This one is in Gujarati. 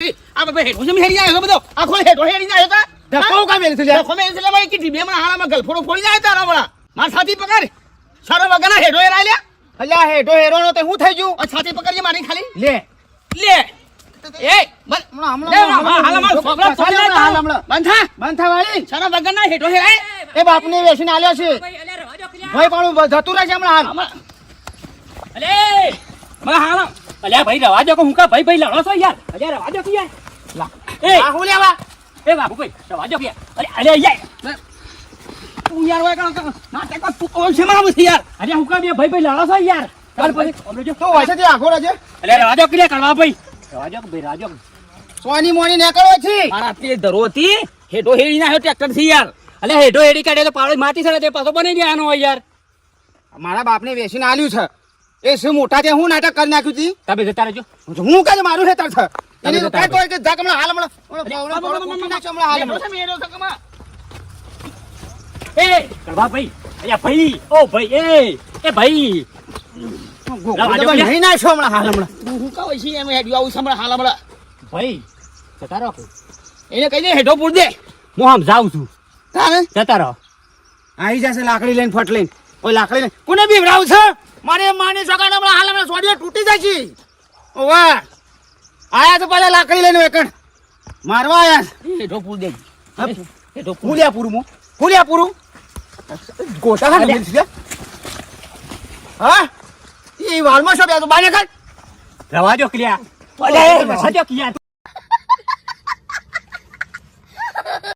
આ બાબા હેઠો છે હેડી જાય બધો આખો હેઠો હેડી જાય તા ધક્કો કામ મેલે છે ધક્કો મેલે છે ભાઈ કે ટીબે માં હારામાં ગલફોડો ફોડી જાય તારા વળા માર સાથી પકડ સારો વગના હેઠો હેરાય લ્યા અલ્યા હેઠો હેરોનો તે હું થઈ ગયું આ છાતી પકડજે મારી ખાલી લે એ બસ બંધા વાળી સારા વગના હેઠો હેરાય એ બાપને વેચીને આલ્યો છે ભાઈ પણ જતું રહે છે હમણાં હાલ અલે મને હાલો અલ્યા ભાઈ રવા દો કે હું કા ભાઈ લડો છો યાર અલ્યા રવા દો કે યાર એ આ હું લેવા એ બાપુ ભાઈ રવા દો કે યાર અલે યાર તું યાર હોય ના તે કો તું ઓમ છે મારા છે યાર અરે હું કા બે ભાઈ લડો છો યાર કાલ પછી ઓમલો જો તો હોય છે તે આખો રજે અલે રવા દો કે કરવા ભાઈ રવા દો કે ભાઈ રાજો સોની મોની નીકળો છે મારા તે ધરોતી હેઠો હેડી ના ટ્રેક્ટર થી યાર અલે હેડો હેડી કાઢે તો પાડો માટી સડે તે પાછો બની જાય આનો હોય યાર મારા બાપને વેચીને આલ્યું છે એ શું મોટા તે હું નાટક કરી નાખ્યું હતી તમે જતા રહેજો હું કઈ મારું હેતર છે તમે એને જતા કઈ કોઈ કે જાક હમણાં હાલ હમણાં હાલ હેઠો છે મેરો છે કમા એ કરવા ભાઈ અલ્યા ભાઈ ઓ ભાઈ એ ભાઈ નહીં નાખ્યો હમણાં હાલ હમણાં હું કા હોય છે એનું હેડ્યું આવું સંભળા હાલ હમણાં ભાઈ જતા રહો એને કહી દે હેઠો પૂર દે હું આમ જાઉં છું તારે જતા રહો આવી જશે લાકડી લઈને ફટ લઈને ઓય લાકડી લઈને કોને બીવરાવ છે મારે માની સગાને હમણાં હાલ હમણાં સોડીઓ તૂટી જશે ઓવા આયા તો પેલા લાકડી લઈને એકણ મારવા આયા હેઠો પૂર દે હેઠો ફૂલ્યા પૂરું ગોટા હા ને હા એ વાલમાં શું બે તો બાને કર રવા દો ક્લિયા અલે રવા દો ક્લિયા